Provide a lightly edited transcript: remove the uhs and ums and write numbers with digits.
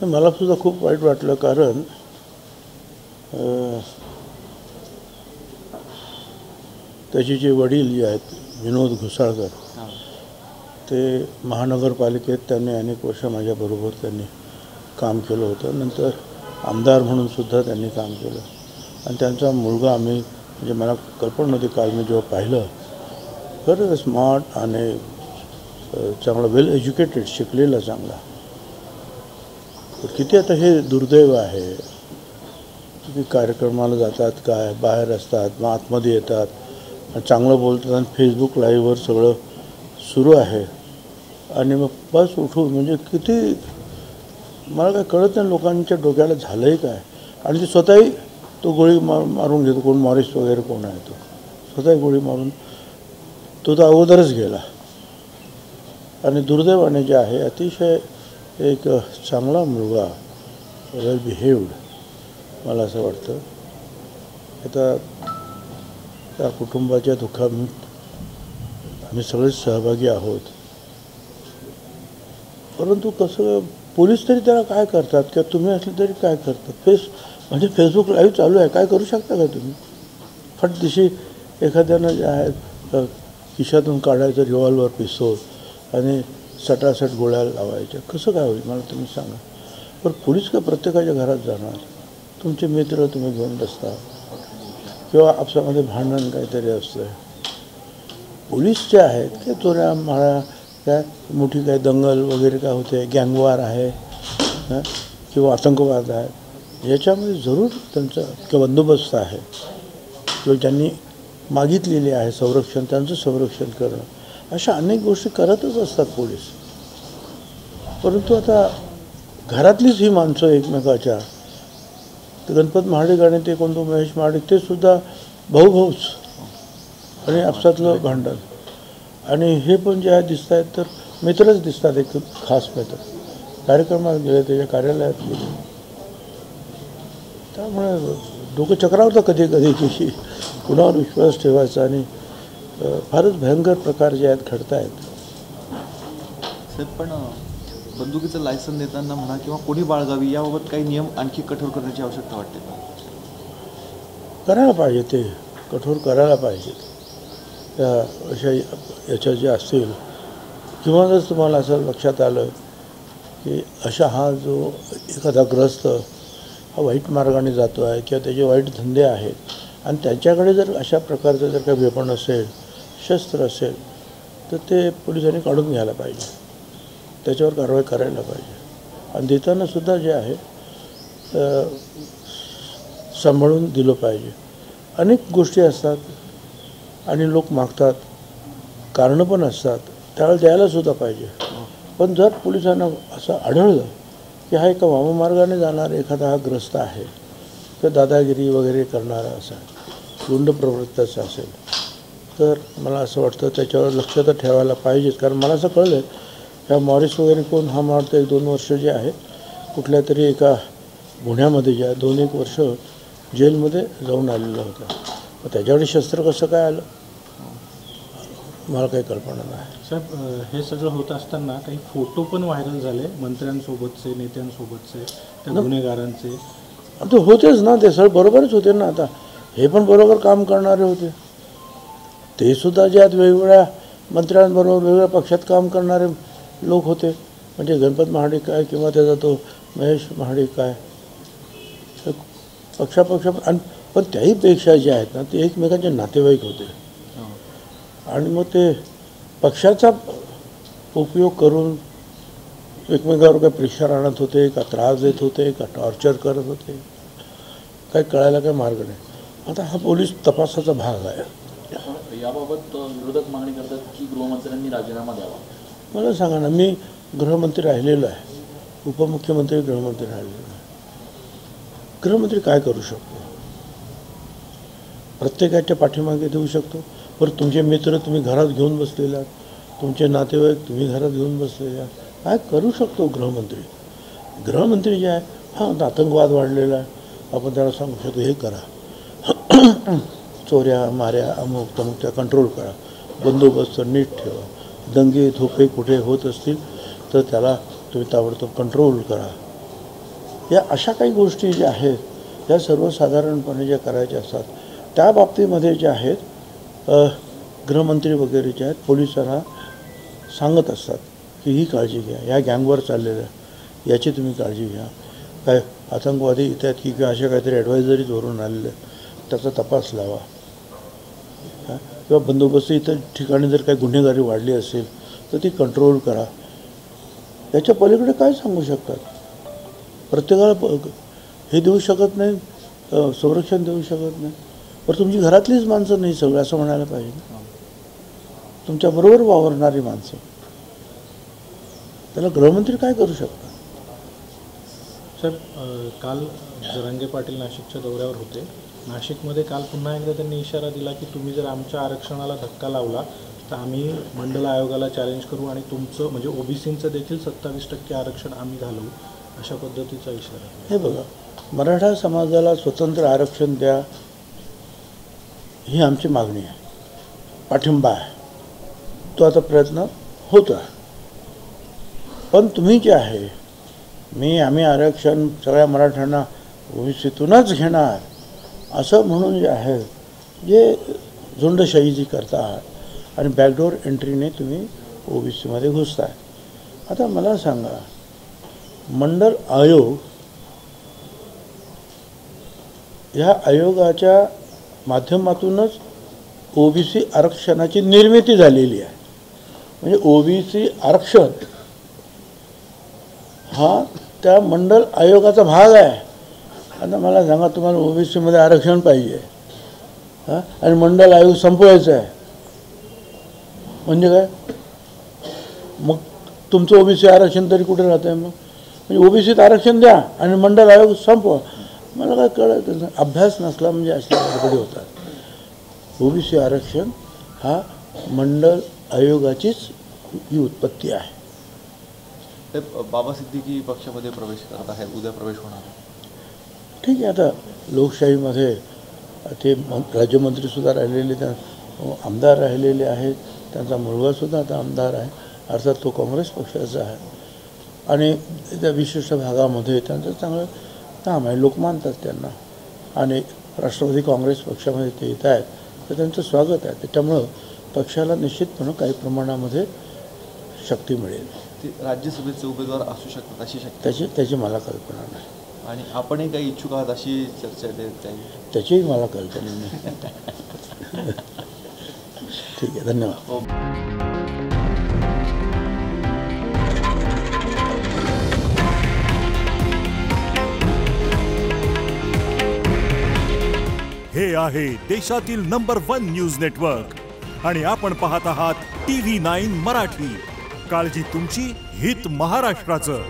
मला सुद्धा खूप वाईट वाटलं, कारण त्याचे जे वडील जे आहेत विनोद घोसाळकर, ते महानगरपालिकेत त्यांनी अनेक वर्ष माझ्याबरोबर त्यांनी काम केलं होतं. नंतर आमदार म्हणून सुद्धा त्यांनी काम केलं. आणि त्यांचा मुलगा आम्ही, म्हणजे मला कल्पना नव्हती, काल मी जेव्हा पाहिलं, खरं स्मार्ट आणि चांगला वेल एज्युकेटेड, शिकलेला चांगला. किती आता हे दुर्दैव आहे की कार्यक्रमाला जातात, काय बाहेर असतात, मग आतमध्ये येतात, चांगलं बोलतात आणि फेसबुक लाईव्हवर सगळं सुरू आहे. आणि मग बस उठून, म्हणजे किती मला काय कळत नाही लोकांच्या डोक्याला झालं आहे काय. आणि ते स्वतःही तो गोळी मारून घेतो. कोण मॉरिस वगैरे कोण आहे, तो स्वतःही गोळी मारून तो तर अगोदरच गेला. आणि दुर्दैवाने जे आहे, अतिशय एक चांगला मुलगा, वेल बिहेव्ड, मला असं वाटतं. आता त्या कुटुंबाच्या दुःखात आम्ही सगळेच सहभागी आहोत. परंतु कसं, पोलीस तरी त्याला काय करतात, किंवा तुम्ही असले तरी काय करतात? म्हणजे फेसबुक लाईव्ह चालू आहे, काय करू शकता का तुम्ही? फटदिशी एखाद्यानं जे आहे खिशातून काढायचं रिव्हॉल्वर, पिस्तूल आणि सटासट गोळ्या लावायच्या, कसं काय होईल मला तुम्ही सांगा. पण पोलीस का प्रत्येकाच्या घरात जाणार? तुमचे मित्र तुम्ही घेऊन बसता, किंवा आपसामध्ये भांडण काहीतरी असतं. पोलीस जे आहेत की चोऱ्या माळ्या, काय मोठी काय दंगल वगैरे काय होते, गँगवार आहे किंवा आतंकवाद आहे, याच्यामध्ये जरूर त्यांचा किंवा बंदोबस्त आहे, किंवा ज्यांनी मागितलेले आहे संरक्षण, त्यांचं संरक्षण करणं, अशा अनेक गोष्टी करतच असतात पोलीस. परंतु आता घरातलीच ही माणसं एकमेकाच्या, ते गणपत महाडिक आणि ते कोणतं महेश महाडिक, ते सुद्धा भाऊच आणि आपसातलं भांडण. आणि हे पण जे आहे दिसत आहेत, तर मित्रच दिसतात, एक खास मित्र कार्यक्रमात गेले, त्याच्या कार्यालयात गेले. त्यामुळे डोकं चक्रावतं कधी कधी की कुणावर विश्वास ठेवायचा. आणि फारच भयंकर प्रकार जे आहेत घडत आहेत. पण बंदुकीचं लायसन देताना म्हणा किंवा कोणी बाळगावी, याबाबत काही नियम आणखी कठोर करण्याची आवश्यकता वाटते का? करायला पाहिजे, ते कठोर करायला पाहिजे. त्या अशा याच्या जे असतील, किंवा जर तुम्हाला असं लक्षात आलं की अशा हा जो एखादा ग्रस्त हा वाईट मार्गाने जातो आहे, किंवा त्याचे वाईट धंदे आहेत, आणि त्याच्याकडे जर अशा प्रकारचं जर काही वेपण असेल, शस्त्र असेल, तर ते पोलिसांनी काढून घ्यायला पाहिजे, त्याच्यावर कारवाई करायला पाहिजे. आणि देतानासुद्धा जे आहे सांभाळून दिलं पाहिजे. अनेक गोष्टी असतात आणि लोक मागतात, कारणं पण असतात, त्यावेळेला द्यायलासुद्धा पाहिजे. पण जर पोलिसांना असं आढळलं की हा एका वाममार्गाने जाणारा एखादा हा ग्रस्त आहे, किंवा दादागिरी वगैरे करणारा असा गुंड प्रवृत्तीचा असेल, तर मला असं वाटतं त्याच्यावर लक्ष तर ठेवायला पाहिजेच. कारण मला असं कळलं आहे, ह्या मॉरिस वगैरे कोण, हा मला वाटतं 1-2 वर्ष जे आहे कुठल्या तरी एका गुन्ह्यामध्ये जे आहे 2-1 वर्ष जेलमध्ये जाऊन आलेलं होतं. मग त्याच्याकडे शस्त्र कसं काय आलं मला काही कल्पना नाही. साहेब, हे सगळं होत असताना काही फोटो पण व्हायरल झाले मंत्र्यांसोबतचे, नेत्यांसोबतचे, त्या गुन्हेगारांचे. ते होतेच ना, ते सगळं बरोबरच होते ना. आता हे पण बरोबर काम करणारे होते, ते सुद्धा जे आहेत वेगवेगळ्या मंत्र्यांबरोबर वेगवेगळ्या पक्षात काम करणारे लोक होते. म्हणजे गणपत महाडिक काय, किंवा त्याचा तो महेश महाडिक काय, आणि पण त्याहीपेक्षा जे आहेत ना, ते एकमेकांचे नातेवाईक होते. आणि मग ते पक्षाचा उपयोग करून एकमेकावर काय प्रेशर आणत होते, का त्रास देत होते, का टॉर्चर करत होते, काय कळायला काय मार्ग नाही. आता हा पोलीस तपासाचा भाग आहे. याबाबत विरोधक मागणी करतात की गृहमंत्र्यांनी राजीनामा द्यावा. मला सांगा ना, मी गृहमंत्री राहिलेलो आहे, उपमुख्यमंत्री गृहमंत्री राहिलेलो आहे. गृहमंत्री काय करू शकतो? प्रत्येकाच्या पाठीमागे देऊ शकतो. पण तुमचे मित्र तुम्ही घरात घेऊन बसलेले आहात, तुमचे नातेवाईक तुम्ही घरात घेऊन बसलेले आहात, काय करू शकतो गृहमंत्री? गृहमंत्री जे आहे, हां आतंकवाद वाढलेला आहे, आपण त्याला सांगू शकतो हे करा, चोऱ्या माऱ्या अमुक तमुक त्या कंट्रोल करा, बंदोबस्त नीट ठेवा, दंगे धोके कुठे होत असतील तर त्याला तुम्ही ताबडतोब कंट्रोल करा. या अशा काही गोष्टी ज्या आहेत या सर्वसाधारणपणे ज्या करायच्या असतात त्या बाबतीमध्ये ज्या आहेत गृहमंत्री वगैरे जे आहेत पोलिसांना सांगत असतात की ही काळजी घ्या, या गँगवर चाललेल्या याची तुम्ही काळजी घ्या, काय आतंकवादी इथे आहेत की किंवा अशा काहीतरी ॲडवायझरीज वरून आलेले त्याचा तपास लावा, किंवा बंदोबस्त इतर ठिकाणी जर काही गुन्हेगारी वाढली असेल तर ती कंट्रोल करा. याच्या पलीकडे काय सांगू शकतात? प्रत्येकाला हे देऊ शकत नाही, संरक्षण देऊ शकत नाही, पण तुमची घरातलीच माणसं नाही सगळं असं म्हणायला पाहिजे ना. तुमच्याबरोबर वावरणारी माणसं, त्याला गृहमंत्री काय करू शकतात? सर, काल जरांगे पाटील नाशिकच्या दौऱ्यावर होते. नाशिकमध्ये काल पुन्हा एकदा त्यांनी इशारा दिला की तुम्ही जर आमच्या आरक्षणाला धक्का लावला तर आम्ही मंडल आयोगाला चॅलेंज करू आणि तुमचं म्हणजे ओबीसींचं देखील 27% आरक्षण आम्ही घालवू, अशा पद्धतीचा इशारा. हे बघा, मराठा समाजाला स्वतंत्र आरक्षण द्या ही आमची मागणी आहे, पाठिंबा आहे, तो आता प्रयत्न होतो आहे. पण तुम्ही जे आहे आम्ही आरक्षण सगळ्या मराठ्यांना ओबीसीतूनच घेणार असं म्हणून जे आहे जे झुंडशाही जी करता आहात आणि बॅकडोर एंट्रीने तुम्ही ओबीसीमध्ये घुसताय. आता मला सांगा, मंडल आयोग ह्या आयोगाच्या माध्यमातूनच ओबीसी आरक्षणाची निर्मिती झालेली आहे. म्हणजे ओबीसी आरक्षण हा त्या मंडल आयोगाचा भाग आहे. आता मला सांगा, तुम्हाला ओबीसीमध्ये आरक्षण पाहिजे आणि मंडल आयोग संपवायचा आहे म्हणजे काय? मग तुमचं ओबीसी आरक्षण तरी कुठे राहतं आहे? मग म्हणजे ओबीसीत आरक्षण द्या आणि मंडल आयोग संपवा. मला काय कळत, अभ्यास नसला म्हणजे असल्या गडबडी होतात. ओबीसी आरक्षण हा मंडल आयोगाचीच ही उत्पत्ती आहे. ते बाबा सिद्दीकी पक्षामध्ये प्रवेश करत आहे, उद्या प्रवेश होणार आहे. ठीक आहे, आता लोकशाहीमध्ये ते राज्यमंत्रीसुद्धा राहिलेले, त्या आमदार राहिलेले आहेत, त्यांचा मुलगासुद्धा आता आमदार आहे, अर्थात तो काँग्रेस पक्षाचा आहे आणि त्या विशिष्ट भागामध्ये त्यांचं चांगलं काम आहे, लोक मानतात त्यांना आणि राष्ट्रवादी काँग्रेस पक्षामध्ये ते येत आहेत तर त्यांचं स्वागत आहे. त्याच्यामुळं पक्षाला निश्चितपणे काही प्रमाणामध्ये शक्ती मिळेल. ते राज्यसभेचे उमेदवार असू शकतात अशी शक्यता त्याची मला कल्पना नाही आणि आपणही काही इच्छुक आहात अशी चर्चा त्याचीही मला कल्पना नाही. ठीक आहे, धन्यवाद. हे आहे देशातील नंबर 1 न्यूज नेटवर्क आणि आपण पाहत आहात TV9 मराठी. काळजी तुमची, हित महाराष्ट्राचं.